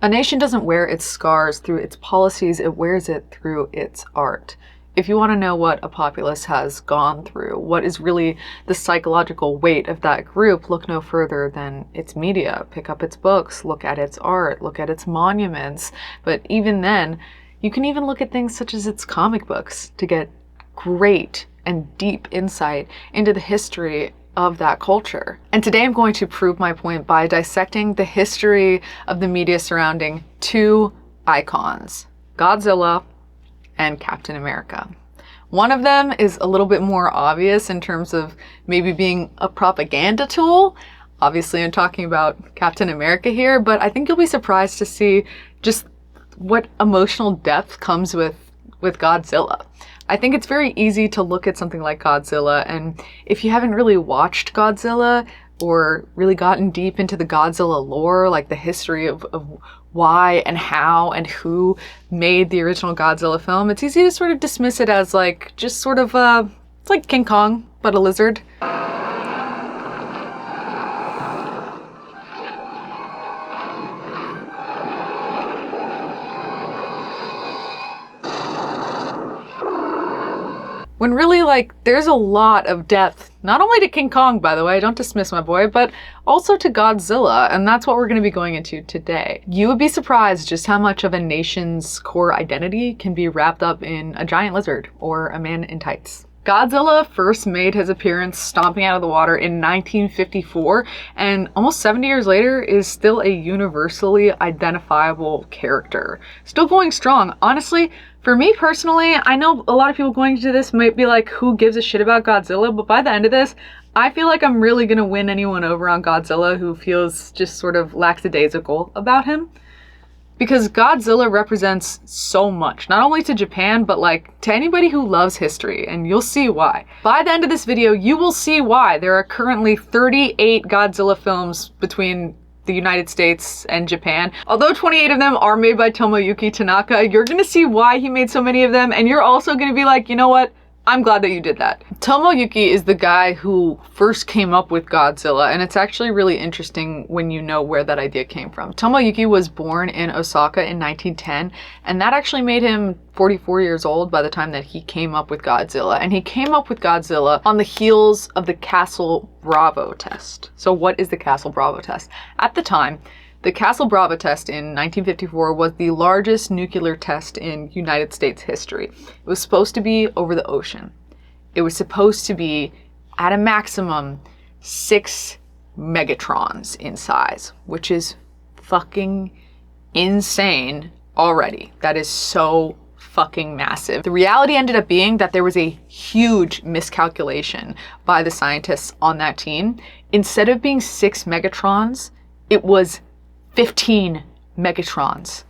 A nation doesn't wear its scars through its policies, it wears it through its art. If you want to know what a populace has gone through, what is really the psychological weight of that group, look no further than its media. Pick up its books, look at its art, look at its monuments. But even then, you can even look at things such as its comic books to get great and deep insight into the history of that culture. And today I'm going to prove my point by dissecting the history of the media surrounding two icons, Godzilla and Captain America. One of them is a little bit more obvious in terms of maybe being a propaganda tool. Obviously I'm talking about Captain America here, but I think you'll be surprised to see just what emotional depth comes with Godzilla. I think it's very easy to look at something like Godzilla, and if you haven't really watched Godzilla or really gotten deep into the Godzilla lore, like the history of why and how and who made the original Godzilla film, it's easy to sort of dismiss it as like just sort of it's like King Kong, but a lizard. When really, like, there's a lot of depth, not only to King Kong, by the way, don't dismiss my boy, but also to Godzilla, and that's what we're going to be going into today. You would be surprised just how much of a nation's core identity can be wrapped up in a giant lizard or a man in tights. Godzilla first made his appearance stomping out of the water in 1954, and almost 70 years later is still a universally identifiable character. Still going strong. Honestly, for me personally, I know a lot of people going into this might be like, who gives a shit about Godzilla? But by the end of this, I feel like I'm really gonna win anyone over on Godzilla who feels just sort of lackadaisical about him. Because Godzilla represents so much, not only to Japan, but like to anybody who loves history, and you'll see why. By the end of this video, you will see why there are currently 38 Godzilla films between the United States and Japan. Although 28 of them are made by Tomoyuki Tanaka, you're gonna see why he made so many of them, and you're also gonna be like, you know what? I'm glad that you did that. Tomoyuki is the guy who first came up with Godzilla, and it's actually really interesting when you know where that idea came from. Tomoyuki was born in Osaka in 1910, and that actually made him 44 years old by the time that he came up with Godzilla. And he came up with Godzilla on the heels of the Castle Bravo test. So what is the Castle Bravo test? At the time, the Castle Bravo test in 1954 was the largest nuclear test in United States history. It was supposed to be over the ocean. It was supposed to be, at a maximum, 6 megatrons in size, which is fucking insane already. That is so fucking massive. The reality ended up being that there was a huge miscalculation by the scientists on that team. Instead of being 6 megatrons, it was 15 megatrons.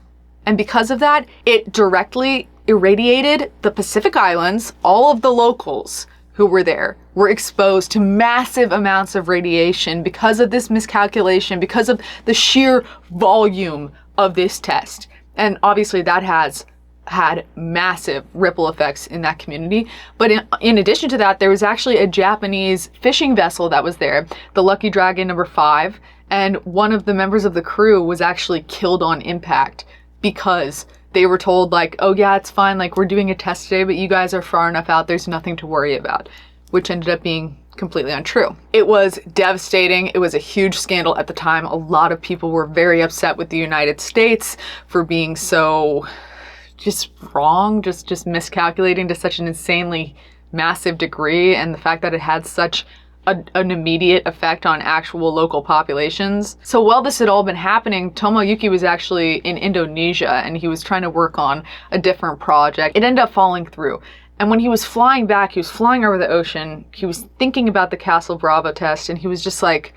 And because of that, it directly irradiated the Pacific Islands. All of the locals who were there were exposed to massive amounts of radiation because of this miscalculation, because of the sheer volume of this test. And obviously that has had massive ripple effects in that community. But in addition to that, there was actually a Japanese fishing vessel that was there, the Lucky Dragon number 5, and one of the members of the crew was actually killed on impact because they were told like, oh yeah, it's fine, like we're doing a test today, but you guys are far enough out, there's nothing to worry about, which ended up being completely untrue. It was devastating. It was a huge scandal at the time. A lot of people were very upset with the United States for being so just wrong, just miscalculating to such an insanely massive degree, and the fact that it had such an immediate effect on actual local populations. So while this had all been happening, Tomoyuki was actually in Indonesia and he was trying to work on a different project. It ended up falling through. And when he was flying back, he was flying over the ocean, he was thinking about the Castle Bravo test, and he was just like,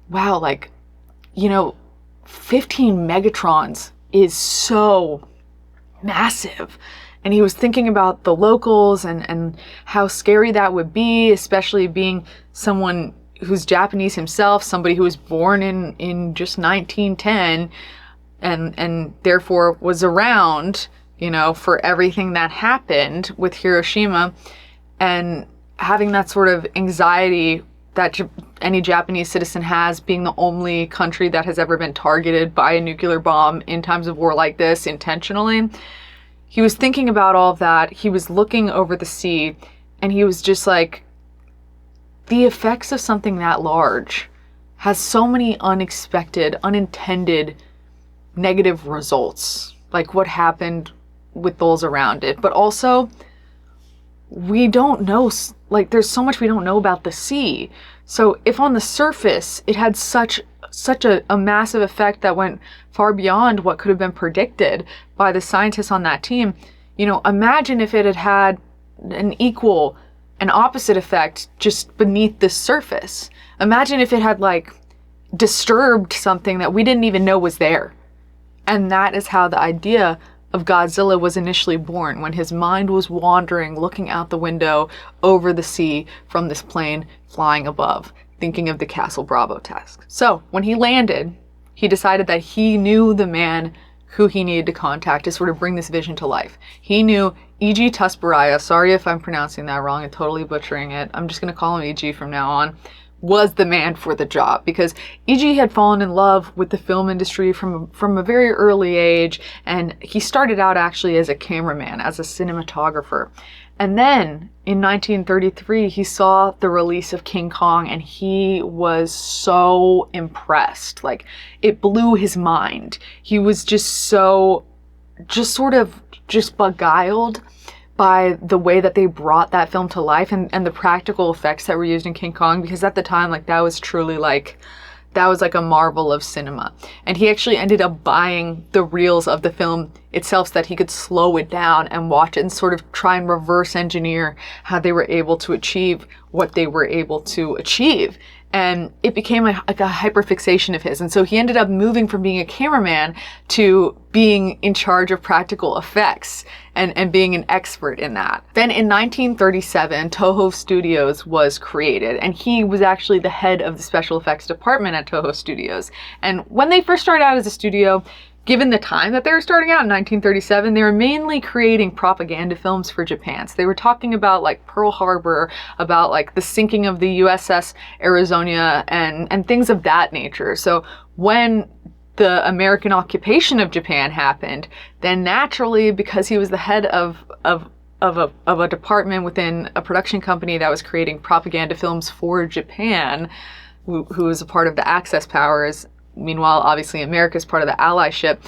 wow, like, you know, 15 megatrons is so massive. And he was thinking about the locals and how scary that would be, especially being someone who's Japanese himself, somebody who was born in just 1910 and therefore was around, you know, for everything that happened with Hiroshima, and having that sort of anxiety that any Japanese citizen has, being the only country that has ever been targeted by a nuclear bomb in times of war like this intentionally. He was thinking about all of that. He was looking over the sea, and he was just like, the effects of something that large has so many unexpected, unintended negative results, like what happened with those around it. But also, we don't know, like there's so much we don't know about the sea. So if on the surface it had such a massive effect that went far beyond what could have been predicted by the scientists on that team, you know, imagine if it had had an opposite effect just beneath the surface. Imagine if it had like disturbed something that we didn't even know was there. And that is how the idea of Godzilla was initially born, when his mind was wandering, looking out the window over the sea from this plane flying above, thinking of the Castle Bravo task. So when he landed, he decided that he knew the man who he needed to contact to sort of bring this vision to life. He knew E.G. Tusparaya, sorry if I'm pronouncing that wrong and totally butchering it, I'm just going to call him E.G. from now on, was the man for the job, because E.G. had fallen in love with the film industry from a very early age, and he started out actually as a cameraman, as a cinematographer. And then in 1933, he saw the release of King Kong, and he was so impressed. Like, it blew his mind. He was just beguiled by the way that they brought that film to life, and the practical effects that were used in King Kong, because at the time, like, that was truly like, that was like a marvel of cinema. And he actually ended up buying the reels of the film itself so that he could slow it down and watch it and sort of try and reverse engineer how they were able to achieve what they were able to achieve. And it became like a hyperfixation of his. And so he ended up moving from being a cameraman to being in charge of practical effects and being an expert in that. Then in 1937, Toho Studios was created, and he was actually the head of the special effects department at Toho Studios. And when they first started out as a studio, given the time that they were starting out in 1937, they were mainly creating propaganda films for Japan. So they were talking about like Pearl Harbor, about like the sinking of the USS Arizona, and things of that nature. So when the American occupation of Japan happened, then naturally, because he was the head of a department within a production company that was creating propaganda films for Japan, who was a part of the Axis powers, meanwhile, obviously, America's part of the allyship,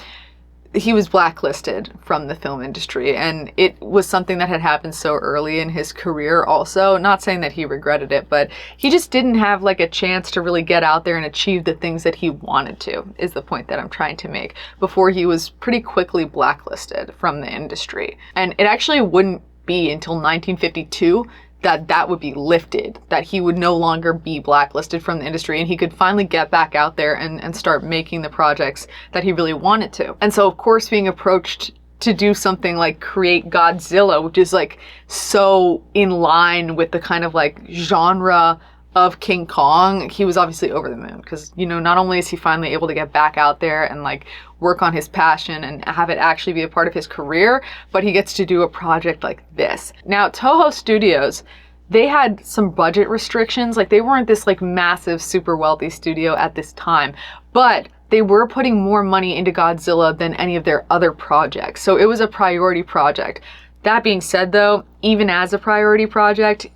he was blacklisted from the film industry. And it was something that had happened so early in his career also. Not saying that he regretted it, but he just didn't have like a chance to really get out there and achieve the things that he wanted to, is the point that I'm trying to make, before he was pretty quickly blacklisted from the industry. And it actually wouldn't be until 1952 that would be lifted, that he would no longer be blacklisted from the industry, and he could finally get back out there and start making the projects that he really wanted to. And so, of course, being approached to do something like create Godzilla, which is like so in line with the kind of like genre of King Kong, he was obviously over the moon, because, you know, not only is he finally able to get back out there and like work on his passion and have it actually be a part of his career, but he gets to do a project like this. Now, Toho Studios, they had some budget restrictions. Like, they weren't this like massive, super wealthy studio at this time, but they were putting more money into Godzilla than any of their other projects. So it was a priority project. That being said, though, even as a priority project,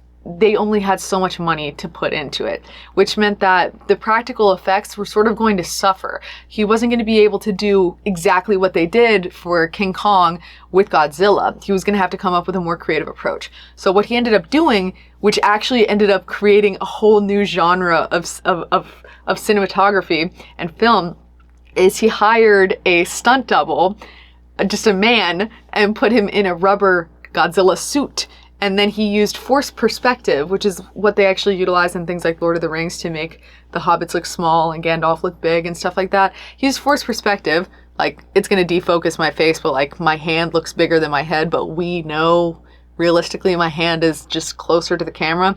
they only had so much money to put into it, which meant that the practical effects were sort of going to suffer. He wasn't going to be able to do exactly what they did for King Kong with Godzilla. He was going to have to come up with a more creative approach. So what he ended up doing, which actually ended up creating a whole new genre of cinematography and film, is he hired a stunt double, just a man, and put him in a rubber Godzilla suit. And then he used forced perspective, which is what they actually utilize in things like Lord of the Rings to make the hobbits look small and Gandalf look big and stuff like that. He used forced perspective, like, it's going to defocus my face, but like my hand looks bigger than my head, but we know realistically my hand is just closer to the camera.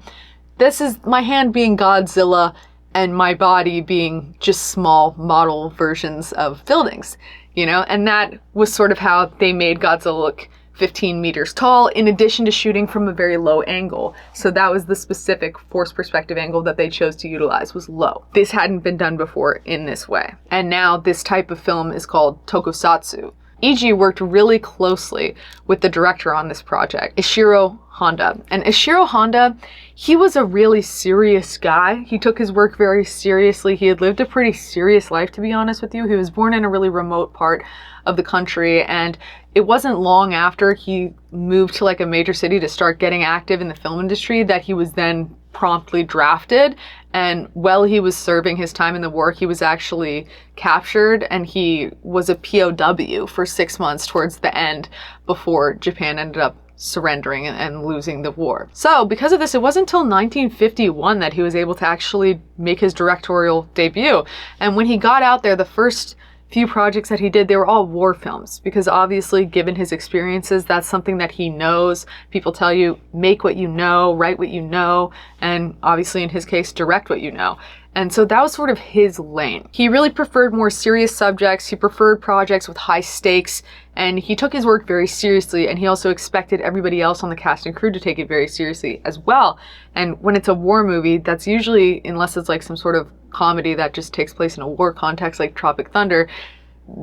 This is my hand being Godzilla and my body being just small model versions of buildings, you know? And that was sort of how they made Godzilla look 15 meters tall, in addition to shooting from a very low angle. So that was the specific forced perspective angle that they chose to utilize, was low. This hadn't been done before in this way. And now this type of film is called tokusatsu. E.G. worked really closely with the director on this project, Ishiro Honda. And Ishiro Honda, he was a really serious guy. He took his work very seriously. He had lived a pretty serious life, to be honest with you. He was born in a really remote part of the country, and it wasn't long after he moved to like a major city to start getting active in the film industry that he was then promptly drafted. And while he was serving his time in the war, he was actually captured, and he was a POW for 6 months towards the end before Japan ended up surrendering and losing the war. So because of this, it wasn't until 1951 that he was able to actually make his directorial debut. And when he got out there, the first few projects that he did, they were all war films, because obviously, given his experiences, that's something that he knows. People tell you, make what you know, write what you know, and obviously in his case, direct what you know. And so that was sort of his lane. He really preferred more serious subjects. He preferred projects with high stakes, and he took his work very seriously, and he also expected everybody else on the cast and crew to take it very seriously as well. And when it's a war movie, that's usually, unless it's like some sort of comedy that just takes place in a war context like Tropic Thunder,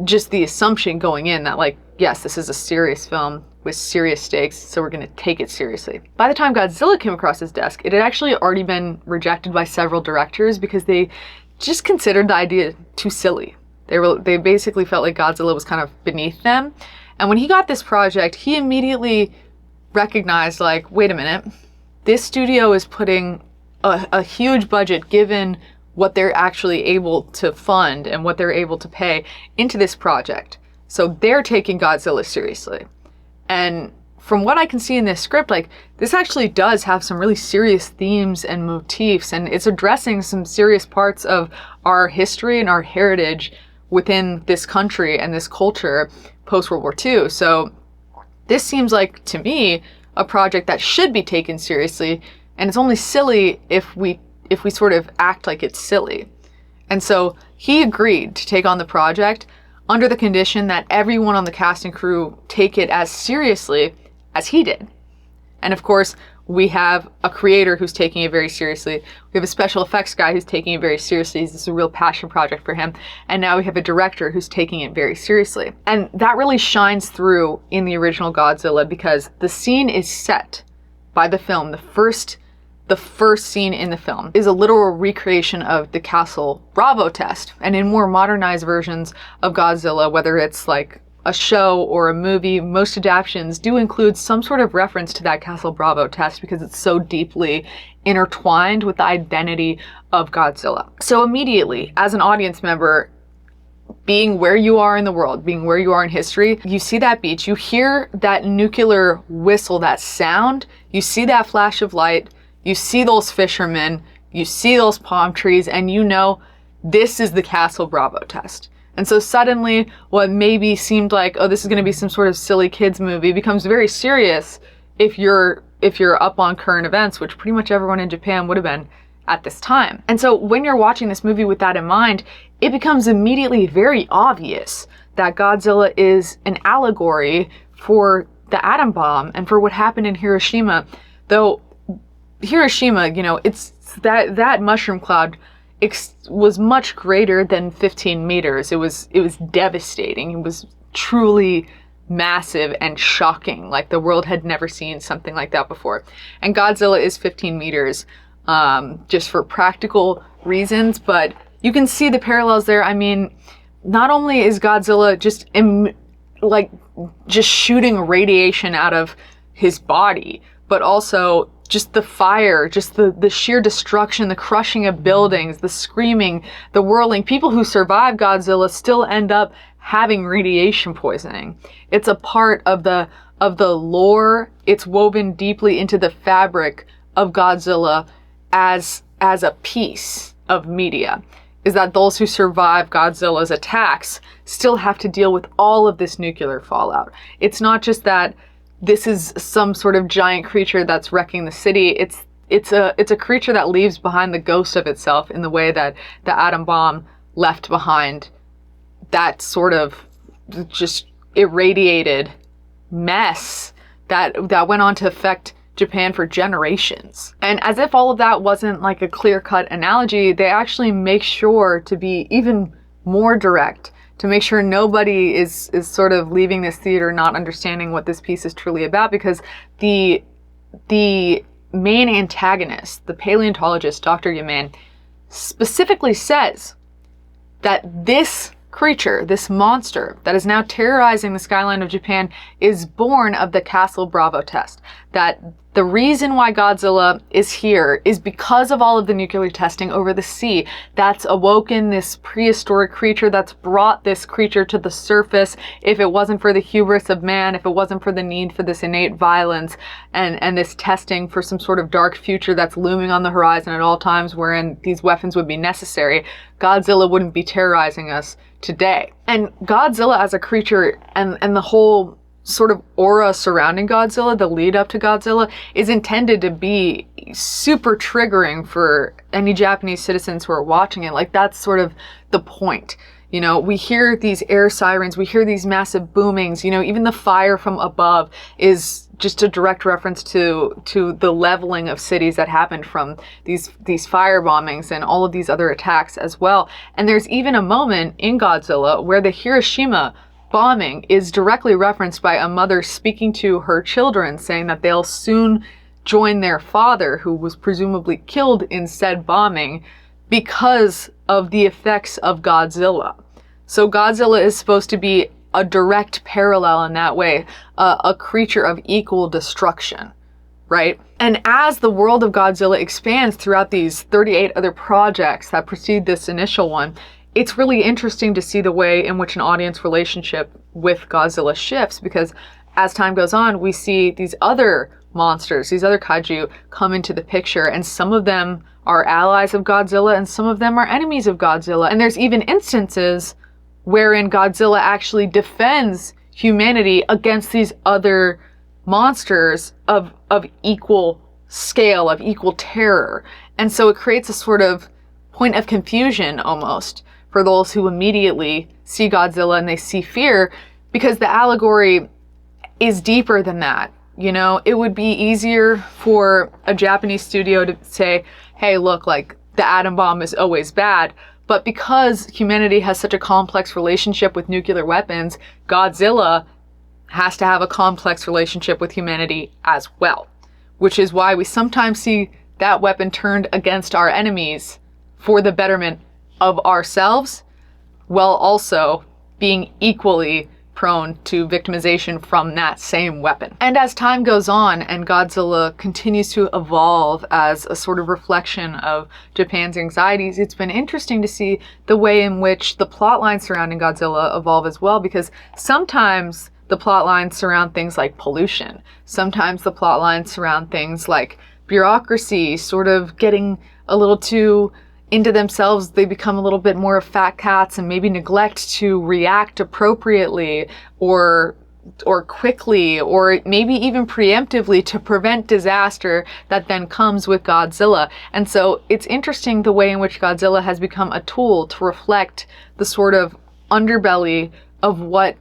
just the assumption going in that, like, yes, this is a serious film with serious stakes, so we're going to take it seriously. By the time Godzilla came across his desk, it had actually already been rejected by several directors because they just considered the idea too silly. They basically felt like Godzilla was kind of beneath them. And when he got this project, he immediately recognized, like, wait a minute, this studio is putting a huge budget, given what they're actually able to fund and what they're able to pay, into this project. So they're taking Godzilla seriously. And from what I can see in this script, like, this actually does have some really serious themes and motifs, and it's addressing some serious parts of our history and our heritage within this country and this culture post-World War II. So this seems like, to me, a project that should be taken seriously, and it's only silly if we sort of act like it's silly. And so he agreed to take on the project under the condition that everyone on the cast and crew take it as seriously as he did. And of course, we have a creator who's taking it very seriously. We have a special effects guy who's taking it very seriously. This is a real passion project for him. And now we have a director who's taking it very seriously. And that really shines through in the original Godzilla, because the scene is set by the film. The first scene in the film is a literal recreation of the Castle Bravo test. And in more modernized versions of Godzilla, whether it's like a show or a movie, most adaptations do include some sort of reference to that Castle Bravo test, because it's so deeply intertwined with the identity of Godzilla. So immediately, as an audience member, being where you are in the world, being where you are in history, you see that beach, you hear that nuclear whistle, that sound, you see that flash of light, you see those fishermen, you see those palm trees, and you know this is the Castle Bravo test. And so suddenly, what maybe seemed like, oh, this is going to be some sort of silly kids movie, becomes very serious if you're up on current events, which pretty much everyone in Japan would have been at this time. And so when you're watching this movie with that in mind, it becomes immediately very obvious that Godzilla is an allegory for the atom bomb and for what happened in Hiroshima. Though Hiroshima, you know, it's that mushroom cloud was much greater than 15 meters. It was devastating. It was truly massive and shocking. Like, the world had never seen something like that before. And Godzilla is 15 meters, just for practical reasons, but you can see the parallels there. I mean, not only is Godzilla just shooting radiation out of his body, but also just the fire, just the sheer destruction, the crushing of buildings, the screaming, the whirling. People who survive Godzilla still end up having radiation poisoning. It's a part of the lore. It's woven deeply into the fabric of Godzilla as a piece of media, is that those who survive Godzilla's attacks still have to deal with all of this nuclear fallout. It's not just that this is some sort of giant creature that's wrecking the city. It's a creature that leaves behind the ghost of itself, in the way that the atom bomb left behind that sort of just irradiated mess that went on to affect Japan for generations. And as if all of that wasn't like a clear-cut analogy, they actually make sure to be even more direct, to make sure nobody is sort of leaving this theater not understanding what this piece is truly about, because the main antagonist, the paleontologist, Dr. Yaman, specifically says that this creature, this monster that is now terrorizing the skyline of Japan, is born of the Castle Bravo test. That the reason why Godzilla is here is because of all of the nuclear testing over the sea that's awoken this prehistoric creature, that's brought this creature to the surface. If it wasn't for the hubris of man, if it wasn't for the need for this innate violence and this testing for some sort of dark future that's looming on the horizon at all times wherein these weapons would be necessary, Godzilla wouldn't be terrorizing us today. And Godzilla as a creature and the whole sort of aura surrounding Godzilla, the lead up to Godzilla, is intended to be super triggering for any Japanese citizens who are watching it. Like, that's sort of the point. You know, we hear these air sirens, we hear these massive boomings, you know, even the fire from above is just a direct reference to the leveling of cities that happened from these fire bombings and all of these other attacks as well. And there's even a moment in Godzilla where the Hiroshima bombing is directly referenced by a mother speaking to her children, saying that they'll soon join their father, who was presumably killed in said bombing, because of the effects of Godzilla. So Godzilla is supposed to be a direct parallel in that way, a creature of equal destruction, right? And as the world of Godzilla expands throughout these 38 other projects that precede this initial one, it's really interesting to see the way in which an audience relationship with Godzilla shifts, because as time goes on, we see these other monsters, these other kaiju come into the picture, and some of them are allies of Godzilla and some of them are enemies of Godzilla. And there's even instances wherein Godzilla actually defends humanity against these other monsters of equal scale, of equal terror. And so it creates a sort of point of confusion almost for those who immediately see Godzilla and they see fear, because the allegory is deeper than that. You know, it would be easier for a Japanese studio to say, hey, look, like, the atom bomb is always bad. But because humanity has such a complex relationship with nuclear weapons, Godzilla has to have a complex relationship with humanity as well. Which is why we sometimes see that weapon turned against our enemies for the betterment of ourselves, while also being equally prone to victimization from that same weapon. And as time goes on and Godzilla continues to evolve as a sort of reflection of Japan's anxieties, it's been interesting to see the way in which the plot lines surrounding Godzilla evolve as well, because sometimes the plot lines surround things like pollution. Sometimes the plot lines surround things like bureaucracy sort of getting a little too into themselves. They become a little bit more of fat cats and maybe neglect to react appropriately or quickly, or maybe even preemptively, to prevent disaster that then comes with Godzilla. And so it's interesting the way in which Godzilla has become a tool to reflect the sort of underbelly of what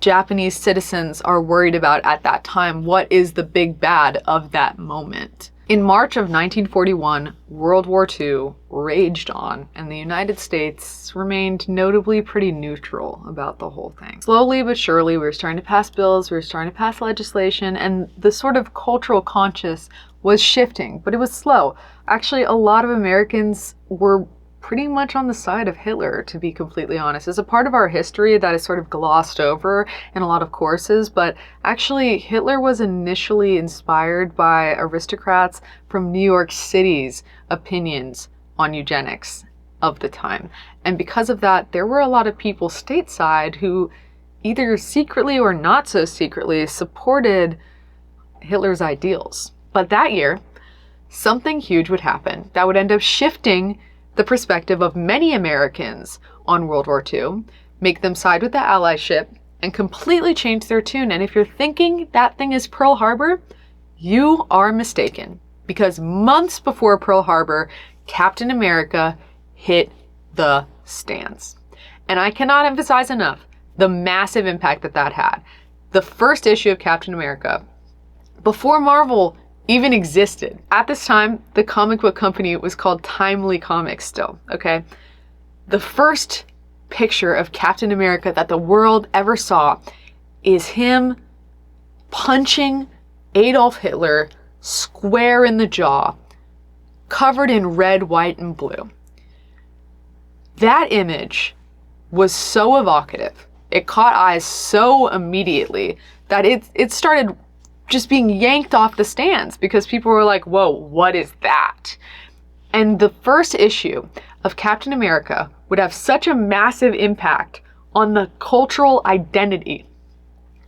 Japanese citizens are worried about at that time. What is the big bad of that moment? In March of 1941, World War II raged on, and the United States remained notably pretty neutral about the whole thing. Slowly but surely, we were starting to pass bills, we were starting to pass legislation, and the sort of cultural conscience was shifting, but it was slow. Actually, a lot of Americans were pretty much on the side of Hitler, to be completely honest. It's a part of our history that is sort of glossed over in a lot of courses, but actually Hitler was initially inspired by aristocrats from New York City's opinions on eugenics of the time. And because of that, there were a lot of people stateside who either secretly or not so secretly supported Hitler's ideals. But that year, something huge would happen that would end up shifting the perspective of many Americans on World War II, make them side with the allyship, and completely change their tune. And if you're thinking that thing is Pearl Harbor, you are mistaken. Because months before Pearl Harbor, Captain America hit the stands. And I cannot emphasize enough the massive impact that that had. the first issue of Captain America, before Marvel even existed. At this time, the comic book company was called Timely Comics still, okay? The first picture of Captain America that the world ever saw is him punching Adolf Hitler square in the jaw, covered in red, white, and blue. That image was so evocative. It caught eyes so immediately that it started just being yanked off the stands because people were like, whoa, what is that? And the first issue of Captain America would have such a massive impact on the cultural identity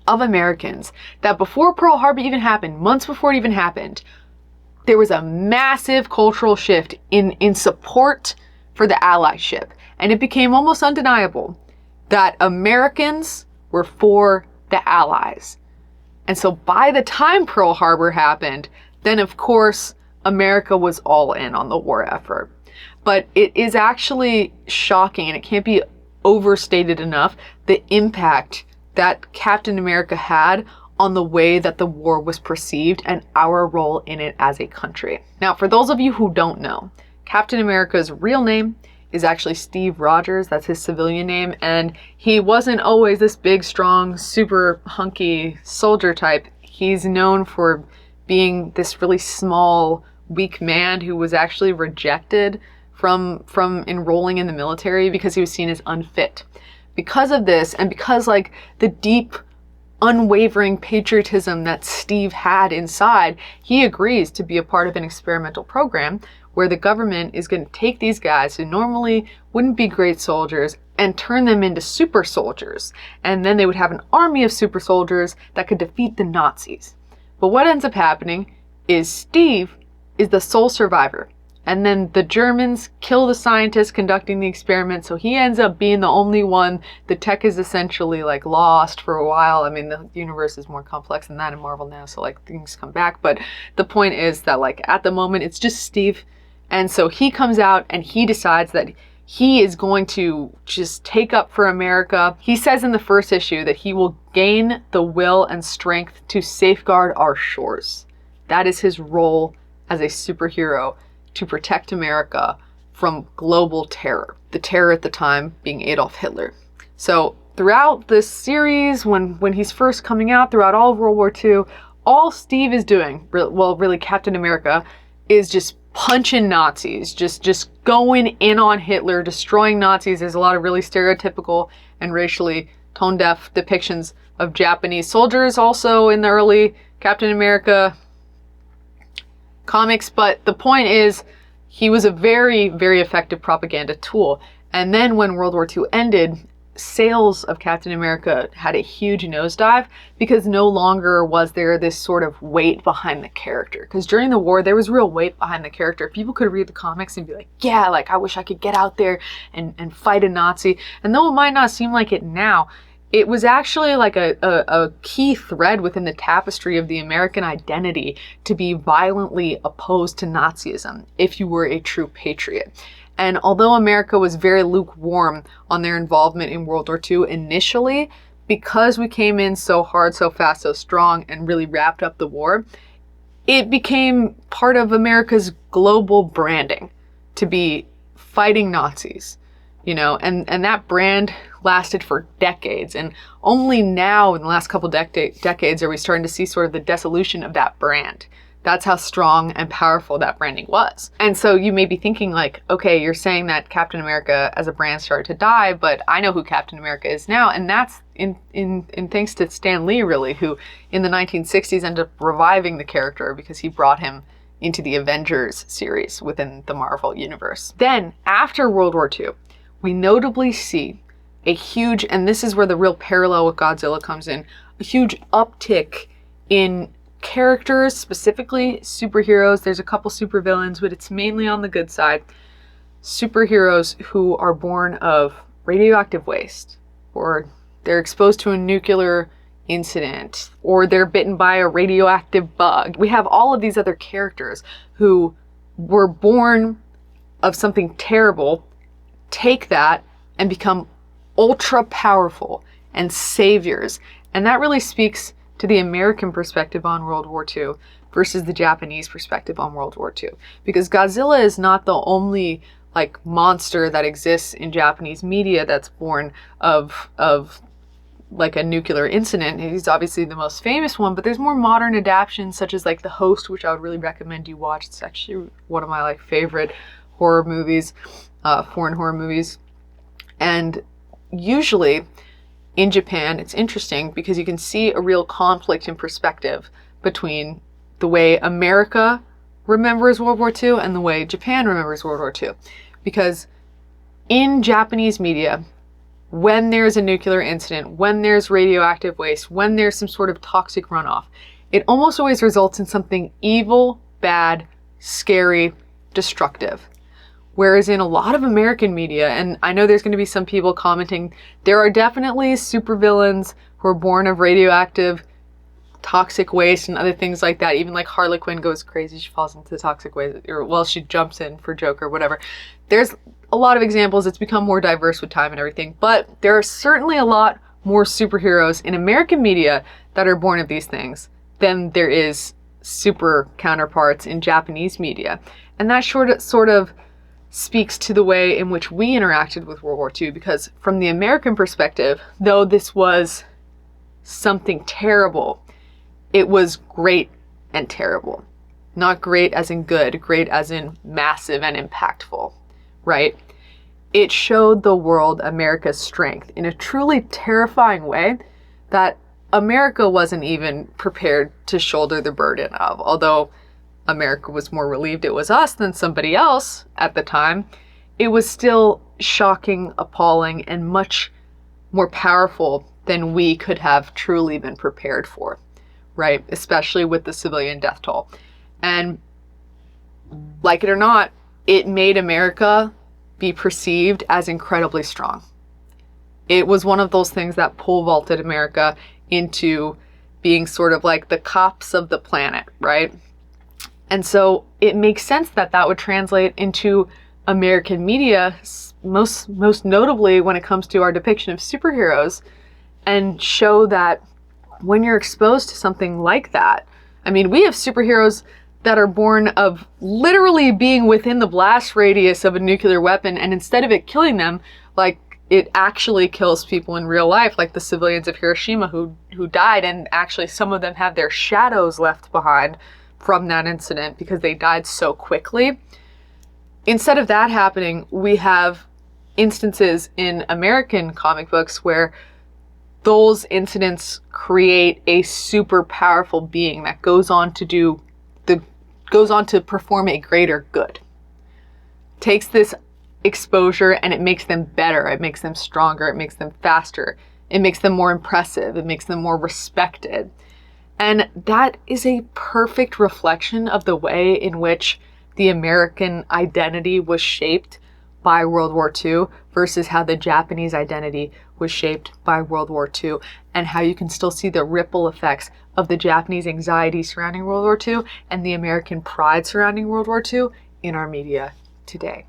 of Americans that before Pearl Harbor even happened, months before it even happened, there was a massive cultural shift in support for the allyship. And it became almost undeniable that Americans were for the Allies. And so by the time Pearl Harbor happened, then of course, America was all in on the war effort. But it is actually shocking, and it can't be overstated enough, the impact that Captain America had on the way that the war was perceived and our role in it as a country. Now, for those of you who don't know, Captain America's real name is actually Steve Rogers. That's his civilian name. And he wasn't always this big, strong, super hunky soldier type. He's known for being this really small, weak man who was actually rejected from enrolling in the military because he was seen as unfit. Because of this, and because like the deep, unwavering patriotism that Steve had inside, he agrees to be a part of an experimental program where the government is going to take these guys who normally wouldn't be great soldiers and turn them into super soldiers. And then they would have an army of super soldiers that could defeat the Nazis. But what ends up happening is Steve is the sole survivor. And then the Germans kill the scientists conducting the experiment, so he ends up being the only one. The tech is essentially like lost for a while. I mean, the universe is more complex than that in Marvel now, so like things come back. But the point is that like at the moment, it's just Steve. And so he comes out and he decides that he is going to just take up for America. He says in the first issue that he will gain the will and strength to safeguard our shores. That is his role as a superhero, to protect America from global terror. The terror at the time being Adolf Hitler. So throughout this series, when he's first coming out, throughout all of World War II, all Steve is doing, well, really Captain America, is just punching Nazis, just going in on Hitler, destroying Nazis. There's a lot of really stereotypical and racially tone-deaf depictions of Japanese soldiers also in the early Captain America comics, but the point is he was a very, very effective propaganda tool. And then when World War II ended, sales of Captain America had a huge nosedive because no longer was there this sort of weight behind the character. Because during the war, there was real weight behind the character. People could read the comics and be like, yeah, like I wish I could get out there and fight a Nazi. And though it might not seem like it now, it was actually like a key thread within the tapestry of the American identity to be violently opposed to Nazism if you were a true patriot. And although America was very lukewarm on their involvement in World War II initially, because we came in so hard, so fast, so strong, and really wrapped up the war, it became part of America's global branding to be fighting Nazis, you know, and that brand lasted for decades. And only now in the last couple decades are we starting to see sort of the dissolution of that brand. That's how strong and powerful that branding was. And so you may be thinking like, okay, you're saying that Captain America as a brand started to die, but I know who Captain America is now. And that's in thanks to Stan Lee, really, who in the 1960s ended up reviving the character because he brought him into the Avengers series within the Marvel universe. Then after World War II, we notably see a huge, and this is where the real parallel with Godzilla comes in, a huge uptick in characters, specifically superheroes. There's a couple supervillains, but it's mainly on the good side. Superheroes who are born of radioactive waste, or they're exposed to a nuclear incident, or they're bitten by a radioactive bug. We have all of these other characters who were born of something terrible, take that and become ultra powerful and saviors And that really speaks to the American perspective on World War II versus the Japanese perspective on World War II. Because Godzilla is not the only like monster that exists in Japanese media that's born of like a nuclear incident. He's obviously the most famous one, but there's more modern adaptations such as like The Host, which I would really recommend you watch. It's actually one of my like favorite horror movies, foreign horror movies. And usually in Japan, it's interesting because you can see a real conflict in perspective between the way America remembers World War II and the way Japan remembers World War II. Because in Japanese media, when there's a nuclear incident, when there's radioactive waste, when there's some sort of toxic runoff, it almost always results in something evil, bad, scary, destructive. Whereas in a lot of American media, and I know there's going to be some people commenting, there are definitely supervillains who are born of radioactive, toxic waste and other things like that. Even like Harley Quinn goes crazy, she falls into the toxic waste, or well, she jumps in for Joker, whatever. There's a lot of examples. It's become more diverse with time and everything, but there are certainly a lot more superheroes in American media that are born of these things than there is super counterparts in Japanese media. And that sort of speaks to the way in which we interacted with World War II, because from the American perspective, though this was something terrible, it was great and terrible. Not great as in good, great as in massive and impactful, right? It showed the world America's strength in a truly terrifying way that America wasn't even prepared to shoulder the burden of. Although America was more relieved it was us than somebody else at the time, it was still shocking, appalling, and much more powerful than we could have truly been prepared for, right? Especially with the civilian death toll. And like it or not, it made America be perceived as incredibly strong. It was one of those things that pole vaulted America into being sort of like the cops of the planet, right? And so it makes sense that that would translate into American media, most notably when it comes to our depiction of superheroes, and show that when you're exposed to something like that, I mean, we have superheroes that are born of literally being within the blast radius of a nuclear weapon, and instead of it killing them, like it actually kills people in real life, like the civilians of Hiroshima who died, and actually some of them have their shadows left behind from that incident because they died so quickly. Instead of that happening, we have instances in American comic books where those incidents create a super powerful being that goes on to perform a greater good. Takes this exposure and it makes them better, it makes them stronger, it makes them faster, it makes them more impressive, it makes them more respected. And that is a perfect reflection of the way in which the American identity was shaped by World War II versus how the Japanese identity was shaped by World War II, and how you can still see the ripple effects of the Japanese anxiety surrounding World War II and the American pride surrounding World War II in our media today.